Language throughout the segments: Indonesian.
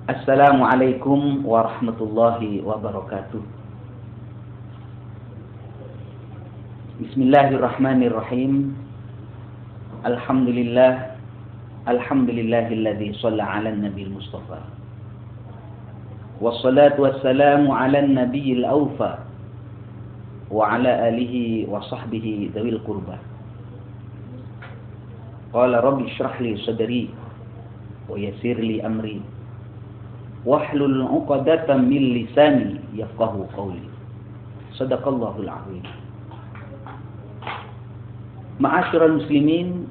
Assalamualaikum warahmatullahi wabarakatuh. Bismillahirrahmanirrahim. Alhamdulillahilladzi shalla 'alan nabiyil mustafa. Wassalatu wassalamu 'alan nabiyil awfa wa 'ala alihi wa sahbihi dzawil qurba. Qala rabbi shrah li sadri wa yassir li amri wahlul 'uqdatam min lisani yafqahu qawli. Shadaqallahul 'azim. Ma'asyiral muslimin,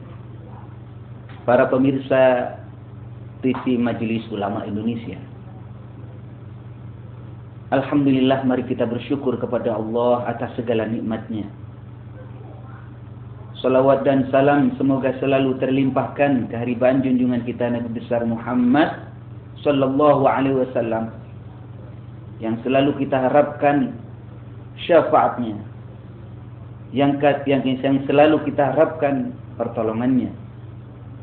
para pemirsa TV Majelis Ulama Indonesia. Alhamdulillah, mari kita bersyukur kepada Allah atas segala nikmat-Nya. Salawat dan salam semoga selalu terlimpahkan keharibaan junjungan kita Nabi besar Muhammad sallallahu alaihi wasallam, yang selalu kita harapkan syafaatnya, yang selalu kita harapkan pertolongannya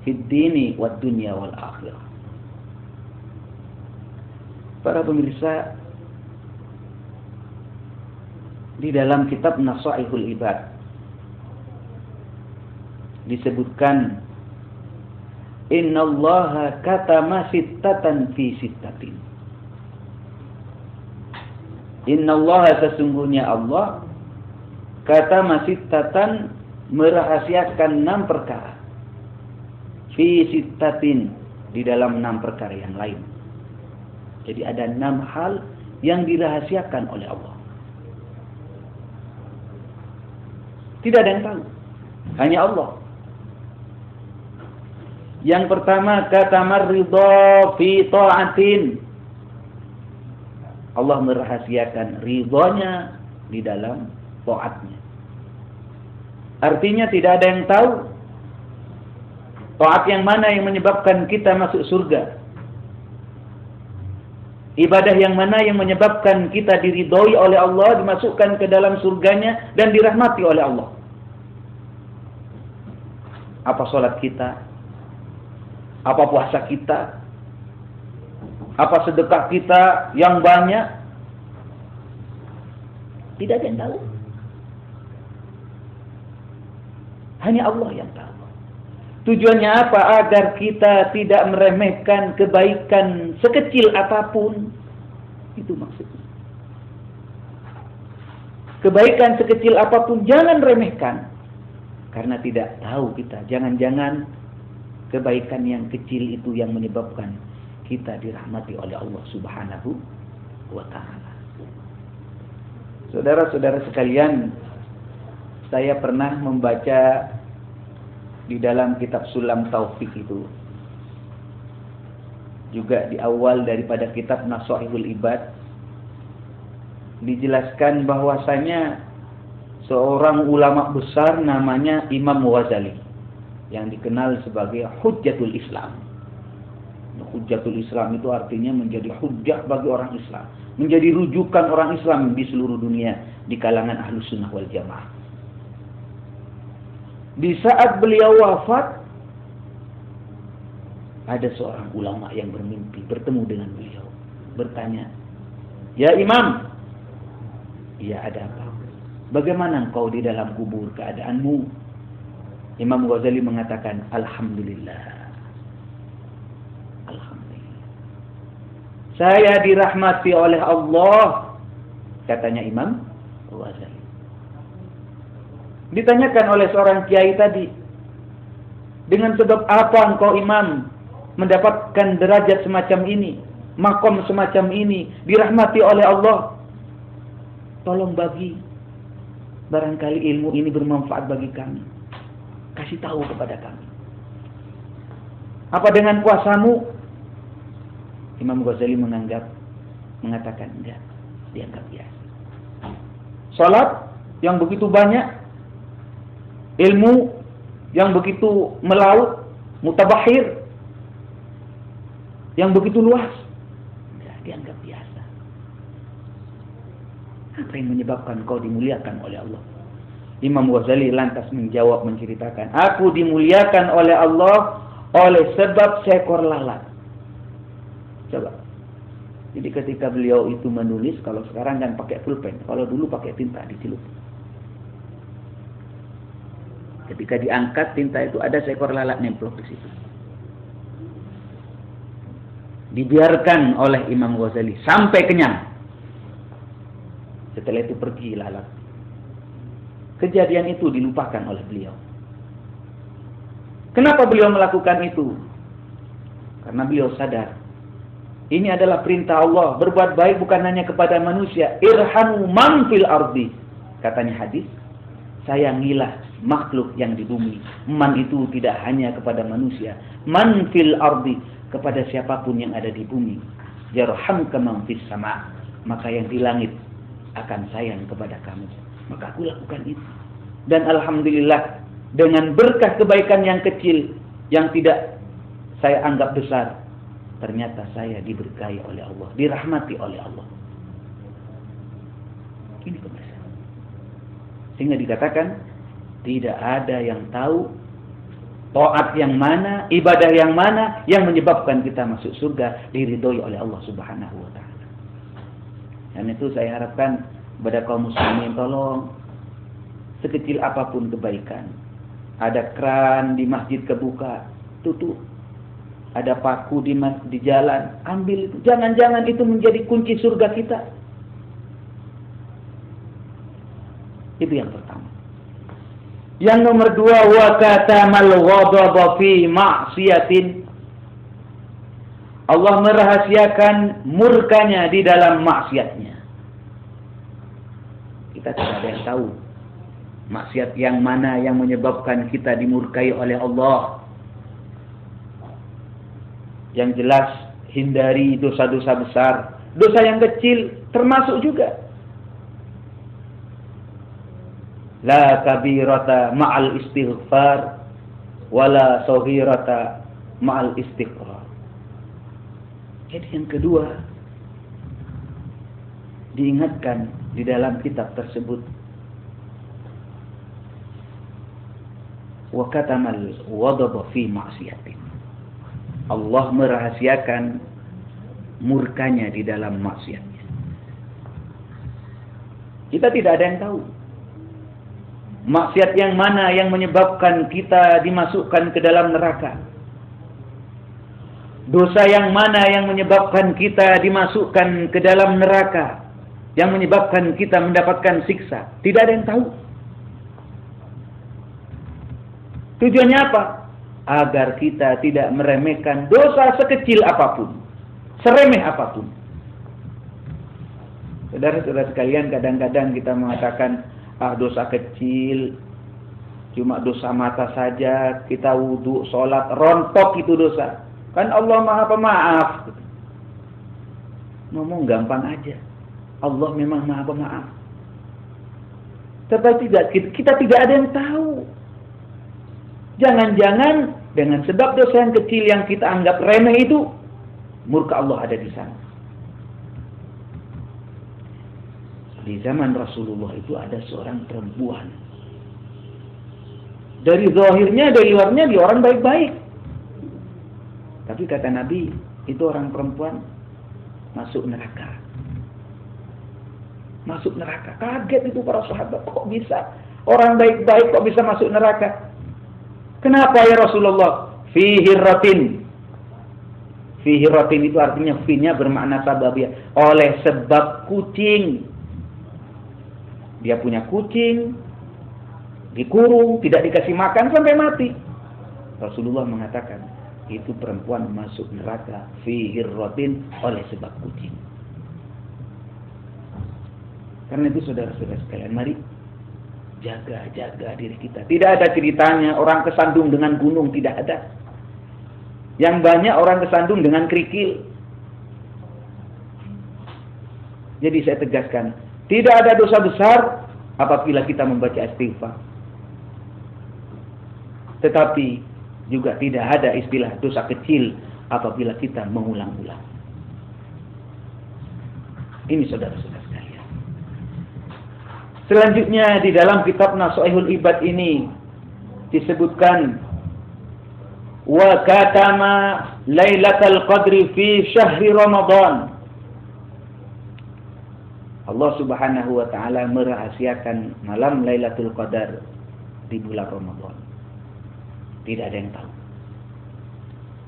fid dini wad dunya wal akhirah. Para pemirsa, di dalam kitab Nasaihul Ibad disebutkan innallaha katama sittatan fi sittatin. Innallaha, sesungguhnya Allah, katama sittatan, merahasiakan 6 perkara. Fi sittatin, di dalam 6 perkara yang lain. Jadi ada 6 hal yang dirahasiakan oleh Allah. Tidak ada yang tahu, hanya Allah. Yang pertama, katamar ridha fi ta'atin. Allah merahasiakan ridhonya di dalam taatnya. Artinya tidak ada yang tahu taat yang mana yang menyebabkan kita masuk surga. Ibadah yang mana yang menyebabkan kita diridhoi oleh Allah, dimasukkan ke dalam surganya dan dirahmati oleh Allah. Apa salat kita? Apa puasa kita? Apa sedekah kita yang banyak? Tidak ada yang tahu. Hanya Allah yang tahu. Tujuannya apa? Agar kita tidak meremehkan kebaikan sekecil apapun. Itu maksudnya. Kebaikan sekecil apapun jangan remehkan. Karena tidak tahu kita. Jangan-jangan kebaikan yang kecil itu yang menyebabkan kita dirahmati oleh Allah Subhanahu wa ta'ala. Saudara-saudara sekalian, saya pernah membaca di dalam kitab Sulam Taufik itu, juga di awal daripada kitab Nasaihul Ibad, dijelaskan bahwasanya seorang ulama besar namanya Imam Ghazali, yang dikenal sebagai Hujjatul Islam. Hujjatul Islam itu artinya menjadi hujjah bagi orang Islam, menjadi rujukan orang Islam di seluruh dunia, di kalangan Ahlus Sunnah wal Jamaah. Di saat beliau wafat, ada seorang ulama yang bermimpi bertemu dengan beliau, bertanya, "Ya Imam, ya ada apa? Bagaimana engkau di dalam kubur keadaanmu?" Imam Ghazali mengatakan, Alhamdulillah. Alhamdulillah. Saya dirahmati oleh Allah, katanya Imam Ghazali. Ditanyakan oleh seorang kiai tadi, dengan sebab apa engkau Imam mendapatkan derajat semacam ini, makom semacam ini, dirahmati oleh Allah? Tolong bagi, barangkali ilmu ini bermanfaat bagi kami. Kasih tahu kepada kami. Apa dengan puasamu? Imam Ghazali mengatakan enggak, dianggap biasa. Salat yang begitu banyak, ilmu yang begitu melaut, mutabahir, yang begitu luas, enggak, dianggap biasa. Apa yang menyebabkan kau dimuliakan oleh Allah? Imam Ghazali lantas menjawab, menceritakan, aku dimuliakan oleh Allah oleh sebab seekor lalat. Coba, Jadi ketika beliau itu menulis, kalau sekarang kan pakai pulpen, kalau dulu pakai tinta dicelup. Ketika diangkat tinta itu ada seekor lalat nemplok di situ. Dibiarkan oleh Imam Ghazali sampai kenyang. Setelah itu pergi lalat. Kejadian itu dilupakan oleh beliau. Kenapa beliau melakukan itu? Karena beliau sadar ini adalah perintah Allah, berbuat baik bukan hanya kepada manusia. Irhamu man fil ardi. Katanya hadis, sayangilah makhluk yang di bumi. Man itu tidak hanya kepada manusia. Man fil ardi, kepada siapapun yang ada di bumi. Yarhamka man fis sama. Maka yang di langit akan sayang kepada kamu. Maka aku lakukan itu. Dan alhamdulillah, dengan berkah kebaikan yang kecil, yang tidak saya anggap besar, ternyata saya diberkahi oleh Allah, dirahmati oleh Allah. Ini kebersamaan. Sehingga dikatakan, tidak ada yang tahu taat yang mana, ibadah yang mana yang menyebabkan kita masuk surga, diridhoi oleh Allah Subhanahu wa taala. Dan itu saya harapkan kepada kaum muslimin, tolong sekecil apapun kebaikan. Ada keran di masjid kebuka, tutup. Ada paku di jalan, ambil itu. Jangan-jangan itu menjadi kunci surga kita. Itu yang pertama. Yang nomor dua, wa katamal ghadaba fi ma'siyatin. Allah merahasiakan murkanya di dalam maksiatnya. Kita tidak ada yang tahu maksiat yang mana yang menyebabkan kita dimurkai oleh Allah. Yang jelas, hindari dosa-dosa besar. Dosa yang kecil termasuk juga. La kabirata ma'al istighfar, wala saghirata ma'al istighfar. Jadi yang kedua, diingatkan di dalam kitab tersebut, wa katamal wadaba fi ma'siyatin. Allah merahasiakan murkanya di dalam maksiatnya. Kita tidak ada yang tahu maksiat yang mana yang menyebabkan kita dimasukkan ke dalam neraka. Dosa yang mana yang menyebabkan kita dimasukkan ke dalam neraka, yang menyebabkan kita mendapatkan siksa. Tidak ada yang tahu. Tujuannya apa? Agar kita tidak meremehkan dosa sekecil apapun, seremeh apapun. Saudara-saudara sekalian, kadang-kadang kita mengatakan, dosa kecil, cuma dosa mata saja, kita wudhu, sholat, rontok itu dosa. Kan Allah Maha Pemaaf. Ngomong gampang aja. Allah memang Maha Pemaaf. Tetapi kita tidak ada yang tahu. Jangan-jangan dengan sebab dosa yang kecil yang kita anggap remeh itu, murka Allah ada di sana. Di zaman Rasulullah itu ada seorang perempuan. Dari zahirnya, dari luarnya dia orang baik-baik. Tapi kata Nabi, itu orang perempuan masuk neraka. Masuk neraka. Kaget itu para sahabat, kok bisa? Orang baik-baik kok bisa masuk neraka? Kenapa ya Rasulullah? Fihi ratin. Fihi ratin itu artinya fi-nya bermakna sababiyah. Oleh sebab kucing. Dia punya kucing, dikurung, tidak dikasih makan sampai mati. Rasulullah mengatakan, itu perempuan masuk neraka fihi ratin oleh sebab kucing. Karena itu saudara-saudara sekalian, mari jaga diri kita. Tidak ada ceritanya orang kesandung dengan gunung, tidak ada. Yang banyak orang kesandung dengan kerikil. Jadi saya tegaskan, tidak ada dosa besar apabila kita membaca istighfar. Tetapi juga tidak ada istilah dosa kecil apabila kita mengulang-ulang. Ini saudara-saudara sekalian. Selanjutnya di dalam kitab Nasha'ihul Ibad ini disebutkan wa katama lailatul qadri fi syahri Ramadan Allah Subhanahu wa taala merahasiakan malam Lailatul Qadar di bulan Ramadan. Tidak ada yang tahu.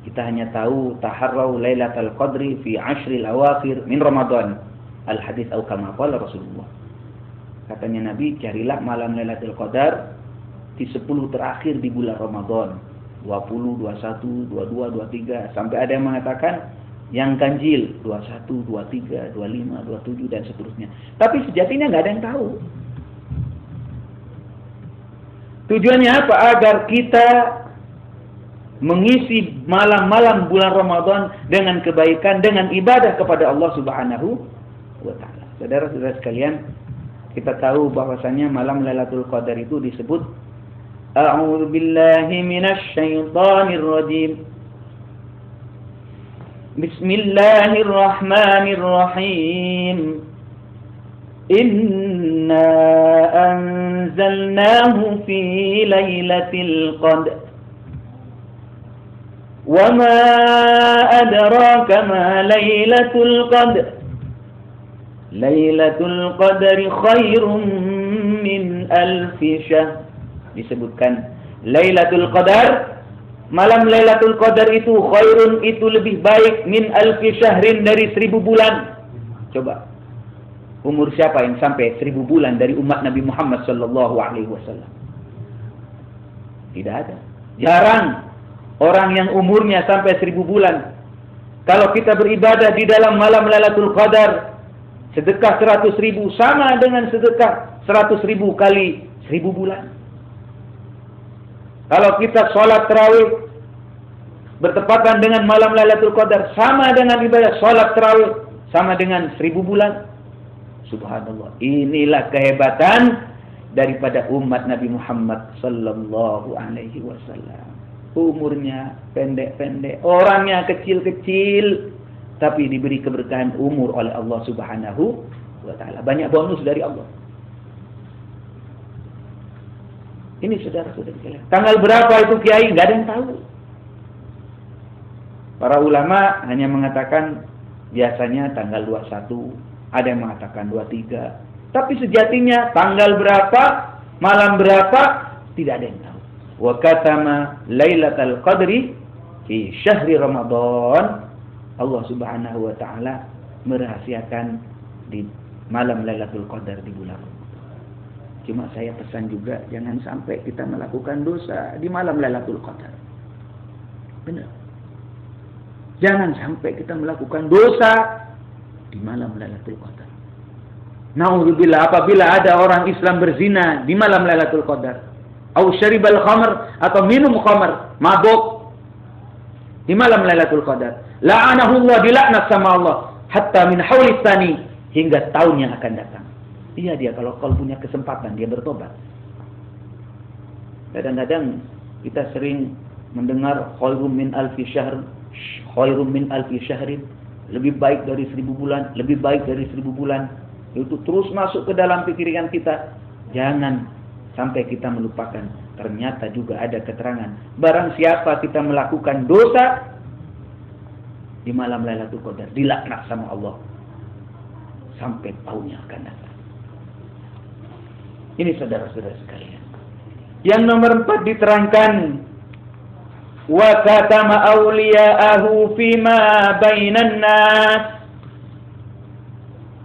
Kita hanya tahu taharrau Lailatul Qadri fi 'ashril awakhir min Ramadan. Al-hadits atau kama qala Rasulullah. Katanya Nabi, carilah malam Lailatul Qadar di 10 terakhir di bulan Ramadan. 20, 21, 22, 23 sampai ada yang mengatakan yang ganjil 21, 23, 25, 27 dan seterusnya. Tapi sejatinya nggak ada yang tahu. Tujuannya apa? Agar kita mengisi malam-malam bulan Ramadan dengan kebaikan, dengan ibadah kepada Allah Subhanahu wa taala. Saudara-saudara sekalian, kita tahu bahwasanya malam Lailatul Qadar itu disebut A'udzu billahi minasy syaithanir rajim. Bismillahirrahmanirrahim. Inna anzalnahu fi lailatul qadr. Wa ma adraka ma lailatul qadr. Lailatul qadri khairum min alfi syahr. Disebutkan Lailatul Qadar, malam Lailatul Qadar itu khairun, itu lebih baik min alfi syahrin, dari 1000 bulan. Coba, umur siapa yang sampai 1000 bulan dari umat Nabi Muhammad sallallahu alaihi wasallam? Tidak ada. Jarang orang yang umurnya sampai 1000 bulan. Kalau kita beribadah di dalam malam Lailatul Qadar, sedekah 100.000 sama dengan sedekah 100.000 kali 1000 bulan. Kalau kita sholat tarawih bertepatan dengan malam Lailatul Qadar, sama dengan ibadah sholat tarawih, sama dengan 1000 bulan. Subhanallah. Inilah kehebatan daripada umat Nabi Muhammad sallallahu alaihi wasallam. Umurnya pendek-pendek, orangnya kecil-kecil, tapi diberi keberkahan umur oleh Allah Subhanahu wa taala. Banyak bonus dari Allah. Ini saudara-saudara sekalian. Tanggal berapa itu Kiai? Nggak ada yang tahu. Para ulama hanya mengatakan biasanya tanggal 21, ada yang mengatakan 23. Tapi sejatinya tanggal berapa, malam berapa, tidak ada yang tahu. Wa katama Lailatul Qadri fi syahri Ramadan. Allah Subhanahu wa taala merahasiakan di malam Lailatul Qadar di bulan Ramadan. Cuma saya pesan juga, jangan sampai kita melakukan dosa di malam Lailatul Qadar. Benar. Jangan sampai kita melakukan dosa di malam Lailatul Qadar. Nauzubillah, apabila ada orang Islam berzina di malam Lailatul Qadar, au syaribal khamr, atau minum khamr, mabuk di malam Lailatul Qadar, la'anahullah, dilaknat sama Allah, hatta min haulis tsani, hingga tahun yang akan datang. Iya, dia kalau punya kesempatan dia bertobat. Kadang-kadang kita sering mendengar khairum min alfi syahr, khairum min alfi syahrin, lebih baik dari 1000 bulan, lebih baik dari 1000 bulan. Itu terus masuk ke dalam pikiran kita. Jangan sampai kita melupakan. Ternyata juga ada keterangan. Barang siapa kita melakukan dosa di malam Lailatul Qadar, dilaknat sama Allah sampai tahunnya akan datang. Ini saudara-saudara sekalian. Yang nomor 4 diterangkan, wa katama awliya'ahu fima bainan nas.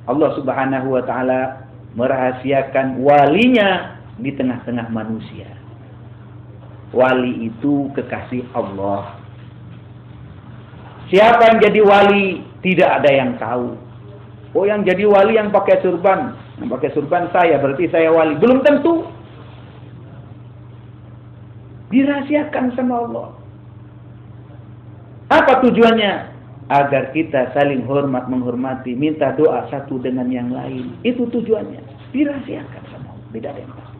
Allah Subhanahu wa taala merahasiakan walinya di tengah-tengah manusia. Wali itu kekasih Allah. Siapa yang jadi wali? Tidak ada yang tahu. Oh, yang jadi wali yang pakai surban. Yang pakai surban saya, berarti saya wali. Belum tentu. Dirahasiakan sama Allah. Apa tujuannya? Agar kita saling hormat, menghormati, minta doa satu dengan yang lain. Itu tujuannya. Dirahasiakan sama Allah. Tidak ada yang tahu.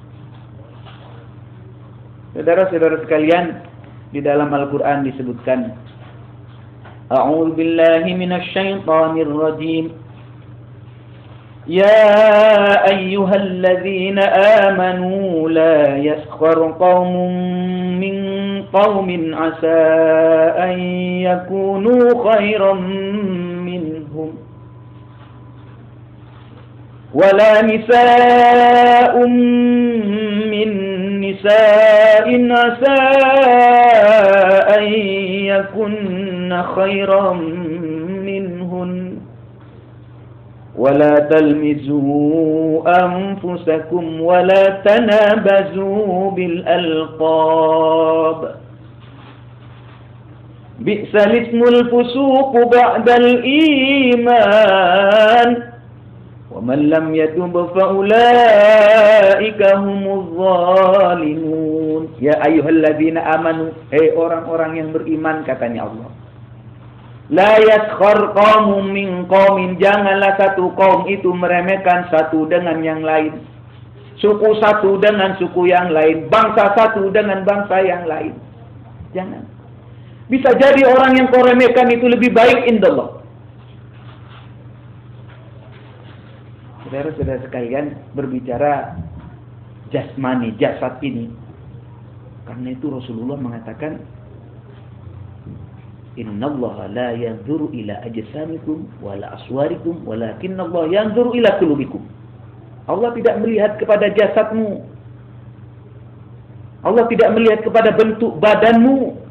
Saudara-saudara sekalian, di dalam Al-Quran disebutkan, A'udzu billahi minasy syaithanir rajim. يا أيها الذين آمنوا لا يسخر قوم من قوم عسى أن يكونوا خيرا منهم wala nisa'un min nisa'in asa an yakunna khairan minhun wala talmizu anfusakum wala tanabazu bil alqab bi'sal ismul fusuq ba'dal iman wa man lam yatub fa ulaika humuz zalimun. Ya ayyuhalladzina amanu, orang-orang yang beriman, katanya Allah, la yaskhar qaumun min qaumin, janganlah satu kaum itu meremehkan satu dengan yang lain, suku satu dengan suku yang lain, bangsa satu dengan bangsa yang lain. Jangan. Bisa jadi orang yang kau remehkan itu lebih baik indallah. Saudara-saudara sekalian, berbicara jasmani, jasad ini, karena itu Rasulullah mengatakan, innallaha la yanzuru ila ajsamikum wala aswarikum walakinallaha yanzuru ila qulubikum. Allah tidak melihat kepada jasadmu. Allah tidak melihat kepada bentuk badanmu.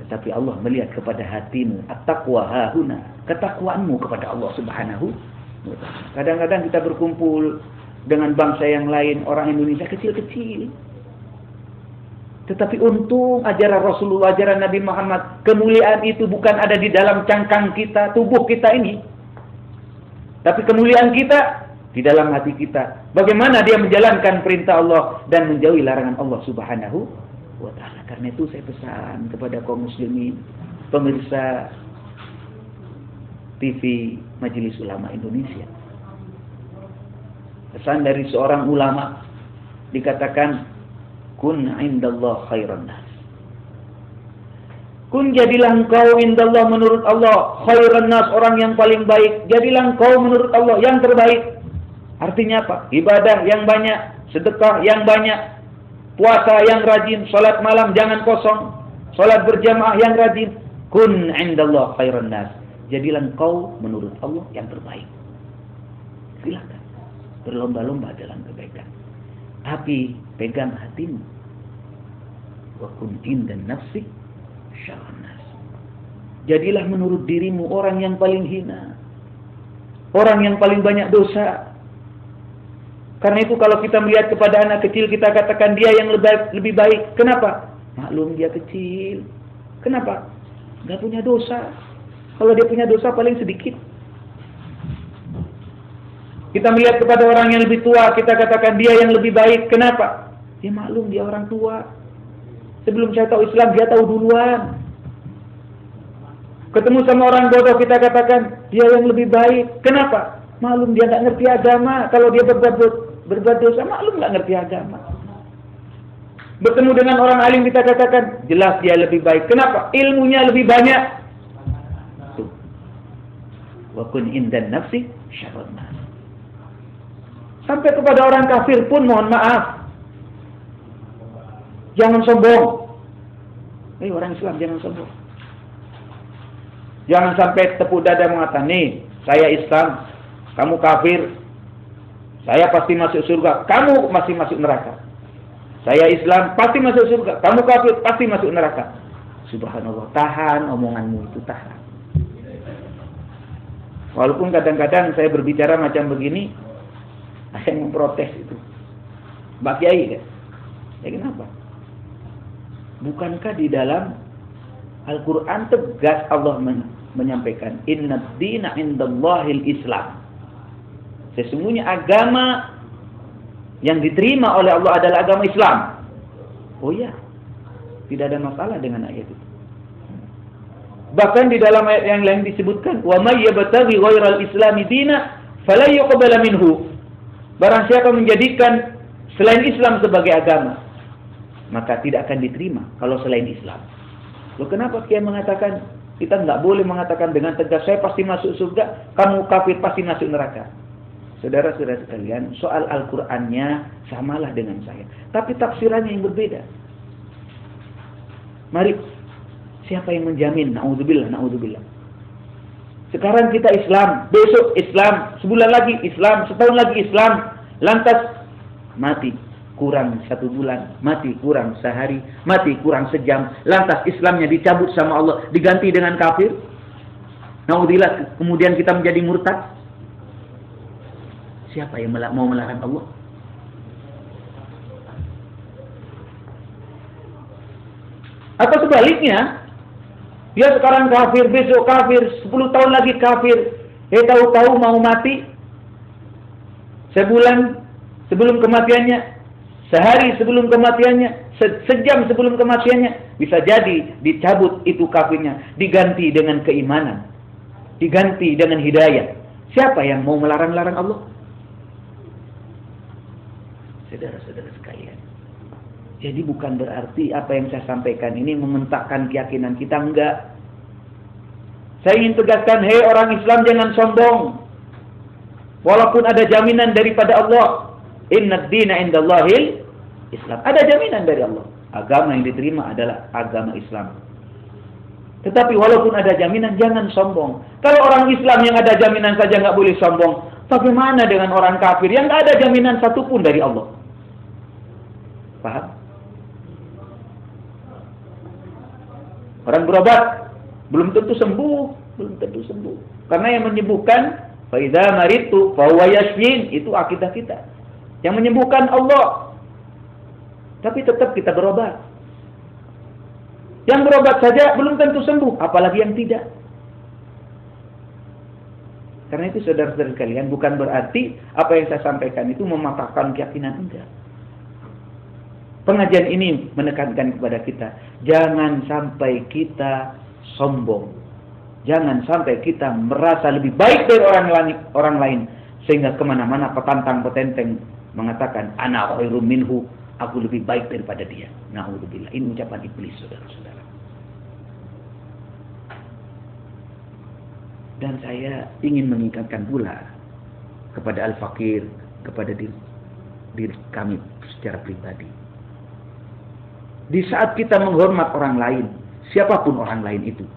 Tetapi Allah melihat kepada hatimu. At-taqwa hahuna, ketakwaanmu kepada Allah Subhanahu wa taala. Kadang-kadang kita berkumpul dengan bangsa yang lain, orang Indonesia kecil-kecil. Tetapi untung ajaran Rasulullah, ajaran Nabi Muhammad, kemuliaan itu bukan ada di dalam cangkang kita, tubuh kita ini. Tapi kemuliaan kita di dalam hati kita. Bagaimana dia menjalankan perintah Allah dan menjauhi larangan Allah Subhanahu wa ta'ala. Karena itu saya pesan kepada kaum muslimin, pemirsa TV Majelis Ulama Indonesia. Pesan dari seorang ulama, dikatakan, kun indallah khairan nas. Kun, jadilah engkau indallah, menurut Allah, khairan nas, orang yang paling baik. Jadilah engkau menurut Allah yang terbaik. Artinya apa? Ibadah yang banyak, sedekah yang banyak, puasa yang rajin, salat malam jangan kosong, salat berjamaah yang rajin. Kun indallah khairan nas. Jadilah engkau menurut Allah yang terbaik. Silakan berlomba-lomba dalam kebaikan. Tapi pegang hatimu. Wa kun indan nafsi syarran nas. Jadilah menurut dirimu orang yang paling hina, orang yang paling banyak dosa. Karena itu kalau kita melihat kepada anak kecil, kita katakan dia yang lebih baik. Kenapa? Maklum dia kecil. Kenapa? Gak punya dosa. Kalau dia punya dosa paling sedikit. Kita melihat kepada orang yang lebih tua, kita katakan dia yang lebih baik. Kenapa? Ya maklum dia orang tua. Sebelum saya tahu Islam, dia tahu duluan. Ketemu sama orang bodoh, kita katakan dia yang lebih baik. Kenapa? Maklum dia nggak ngerti agama. Kalau dia berbuat dosa, maklum nggak ngerti agama. Bertemu dengan orang alim, kita katakan jelas dia lebih baik. Kenapa? Ilmunya lebih banyak. Tuh. Wa kun indan nafsi syarran nas. Sampai kepada orang kafir pun mohon maaf. Jangan sombong. Orang Islam jangan sombong. Jangan sampai tepuk dada mengatakan, nih, saya Islam, kamu kafir, saya pasti masuk surga, kamu masih masuk neraka. Saya Islam, pasti masuk surga, kamu kafir, pasti masuk neraka. Subhanallah, tahan omonganmu itu, tahan. Walaupun kadang-kadang saya berbicara macam begini, ada yang memprotes itu. Mbak Kiai kan? Ya kenapa? Bukankah di dalam Al-Quran tegas Allah menyampaikan, inna dina indallahil Islam. Sesungguhnya agama yang diterima oleh Allah adalah agama Islam. Oh ya, tidak ada masalah dengan ayat itu. Bahkan di dalam ayat yang lain disebutkan, wa may yabtaghi ghairal islami dina fala yuqbala minhu. Barang siapa menjadikan selain Islam sebagai agama, maka tidak akan diterima kalau selain Islam. Loh, kenapa Kiai mengatakan kita nggak boleh mengatakan dengan tegas saya pasti masuk surga, kamu kafir pasti masuk neraka? Saudara-saudara sekalian, soal Al-Qur'annya samalah dengan saya, tapi tafsirannya yang berbeda. Mari, siapa yang menjamin? Na'udzubillah, na'udzubillah. Sekarang kita Islam, besok Islam, sebulan lagi Islam, setahun lagi Islam. Lantas mati kurang 1 bulan, mati kurang sehari, mati kurang sejam. Lantas Islamnya dicabut sama Allah, diganti dengan kafir. Naudzubillah, kemudian kita menjadi murtad. Siapa yang mau melarang Allah? Atau sebaliknya, dia sekarang kafir, besok kafir, 10 tahun lagi kafir. Tahu-tahu mau mati sebulan sebelum kematiannya, sehari sebelum kematiannya, sejam sebelum kematiannya. Bisa jadi dicabut itu kafirnya, diganti dengan keimanan, diganti dengan hidayah. Siapa yang mau melarang-larang Allah? Saudara-saudara sekalian, jadi bukan berarti apa yang saya sampaikan ini mengentakkan keyakinan kita, enggak. Saya ingin tegaskan, hei orang Islam, jangan sombong. Walaupun ada jaminan daripada Allah, inna ad-dina indallahil Islam. Ada jaminan dari Allah. Agama yang diterima adalah agama Islam. Tetapi walaupun ada jaminan, jangan sombong. Kalau orang Islam yang ada jaminan saja nggak boleh sombong, bagaimana dengan orang kafir yang nggak ada jaminan satupun dari Allah? Paham? Orang berobat belum tentu sembuh, Karena yang menyembuhkan, fa idza maritu fa huwa yashfin, itu akidah kita. Yang menyembuhkan Allah. Tapi tetap kita berobat. Yang berobat saja belum tentu sembuh, apalagi yang tidak. Karena itu saudara-saudara sekalian, bukan berarti apa yang saya sampaikan itu mematahkan keyakinan, enggak. Pengajian ini menekankan kepada kita, jangan sampai kita sombong. Jangan sampai kita merasa lebih baik dari orang lain. Sehingga kemana-mana petantang-petenteng mengatakan, ana khairum minhu, aku lebih baik daripada dia. Na'udzubillah. Ini ucapan iblis, saudara-saudara. Dan saya ingin mengingatkan pula kepada al-fakir, kepada diri kami secara pribadi. Di saat kita menghormat orang lain, siapapun orang lain itu,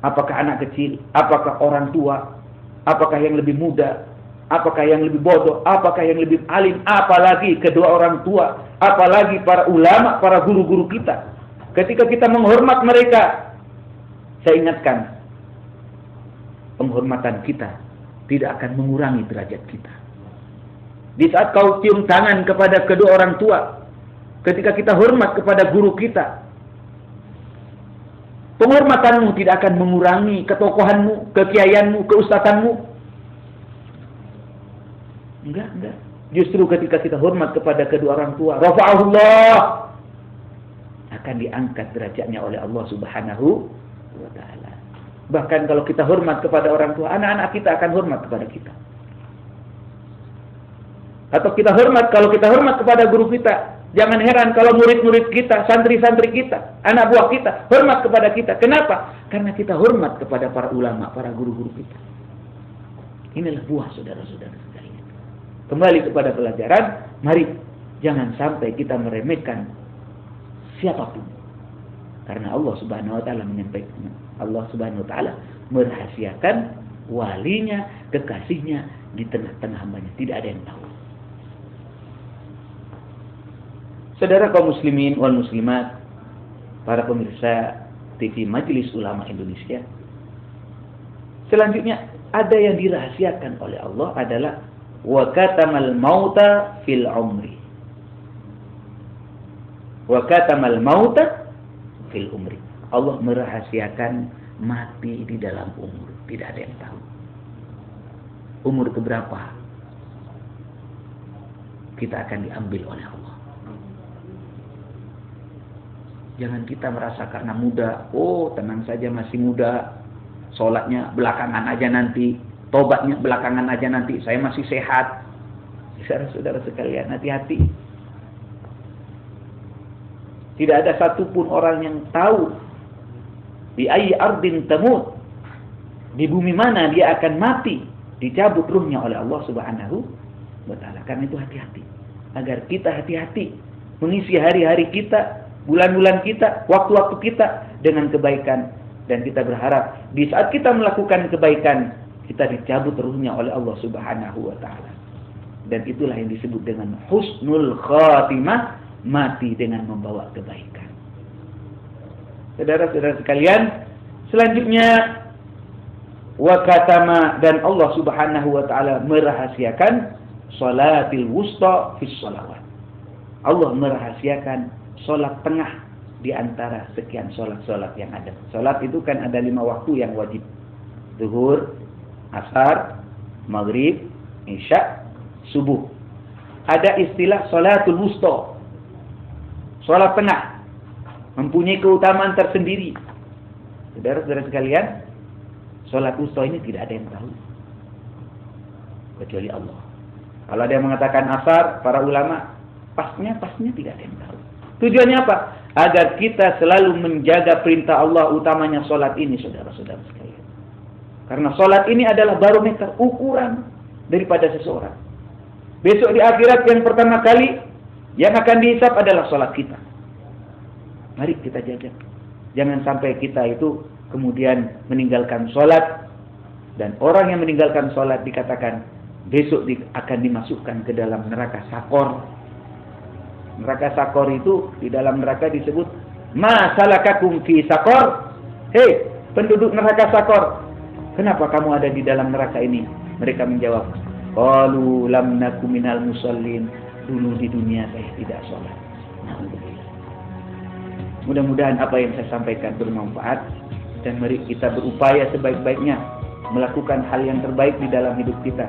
apakah anak kecil, apakah orang tua, apakah yang lebih muda, apakah yang lebih bodoh, apakah yang lebih alim, apalagi kedua orang tua, apalagi para ulama, para guru-guru kita. Ketika kita menghormat mereka, saya ingatkan, penghormatan kita tidak akan mengurangi derajat kita. Di saat kau cium tangan kepada kedua orang tua, ketika kita hormat kepada guru kita, penghormatanmu tidak akan mengurangi ketokohanmu, kekiaianmu, keustatanmu. Enggak. Justru ketika kita hormat kepada kedua orang tua, rafa'ahullah, akan diangkat derajatnya oleh Allah Subhanahu wa ta'ala. Bahkan kalau kita hormat kepada orang tua, anak-anak kita akan hormat kepada kita. Atau kalau kita hormat kepada guru kita, jangan heran kalau murid-murid kita, santri-santri kita, anak buah kita, hormat kepada kita. Kenapa? Karena kita hormat kepada para ulama, para guru-guru kita. Inilah buah saudara-saudara sekalian. Kembali kepada pelajaran, mari jangan sampai kita meremehkan siapapun. Karena Allah Subhanahu wa ta'ala menyampaikan, Allah Subhanahu wa ta'ala merahasiakan walinya, kekasihnya di tengah-tengah hambanya. Tidak ada yang tahu. Saudara kaum muslimin wal muslimat, para pemirsa TV Majelis Ulama Indonesia. Selanjutnya, ada yang dirahasiakan oleh Allah adalah wa katamal mauta fil umri. Wa katamal mauta fil umri. Allah merahasiakan mati di dalam umur. Tidak ada yang tahu. Umur keberapa kita akan diambil oleh Allah. Jangan kita merasa karena muda, tenang saja masih muda, sholatnya belakangan aja nanti, tobatnya belakangan aja nanti, saya masih sehat. Saudara-saudara sekalian, hati-hati. Tidak ada satupun orang yang tahu di ayyi ardin tamut, di bumi mana dia akan mati, dicabut ruhnya oleh Allah Subhanahu wa ta'ala. Karena itu hati-hati. Agar kita hati-hati mengisi hari-hari kita, bulan-bulan kita, waktu-waktu kita dengan kebaikan, Dan kita berharap di saat kita melakukan kebaikan, kita dicabut ruhnya oleh Allah Subhanahu wa taala. Dan itulah yang disebut dengan husnul khatimah, mati dengan membawa kebaikan. Saudara-saudara sekalian, selanjutnya wa katama, dan Allah Subhanahu wa taala merahasiakan salatil wusta fis shalawat. Allah merahasiakan salat tengah di antara sekian salat-salat yang ada. Salat itu kan ada 5 waktu yang wajib. Zuhur, asar, maghrib, isya, subuh. Ada istilah salatul wusta, salat tengah, mempunyai keutamaan tersendiri. Saudara-saudara sekalian, salat wusta ini tidak ada yang tahu kecuali Allah. Kalau ada yang mengatakan asar, para ulama pasnya tidak ada yang tahu. Tujuannya apa? Agar kita selalu menjaga perintah Allah, utamanya salat ini, saudara-saudara sekalian. Karena salat ini adalah barometer, ukuran daripada seseorang. Besok di akhirat yang pertama kali yang akan dihisab adalah salat kita. Mari kita jaga. Jangan sampai kita itu kemudian meninggalkan salat, dan orang yang meninggalkan salat dikatakan besok akan dimasukkan ke dalam neraka sakor. Neraka sakor itu, di dalam neraka disebut ma salakakum fi sakor. Hei penduduk neraka sakor, kenapa kamu ada di dalam neraka ini? Mereka menjawab, qalu lam nakum minal musallin. Dulu di dunia saya tidak sholat. Mudah-mudahan apa yang saya sampaikan bermanfaat, dan mari kita berupaya sebaik-baiknya melakukan hal yang terbaik di dalam hidup kita,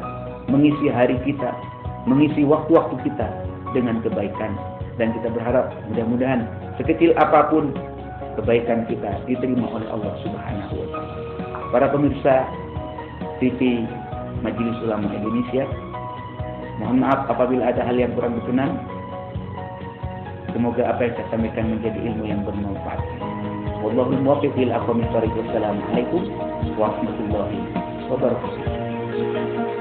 mengisi hari kita, mengisi waktu-waktu kita dengan kebaikan. Dan kita berharap mudah-mudahan sekecil apapun kebaikan kita diterima oleh Allah Subhanahu wa taala. Para pemirsa TV Majelis Ulama Indonesia, mohon maaf apabila ada hal yang kurang berkenan. Semoga apa yang saya sampaikan menjadi ilmu yang bermanfaat. Wallahul muwaffiq ila aqwamit thoriq. Wassalamualaikum warahmatullahi wabarakatuh.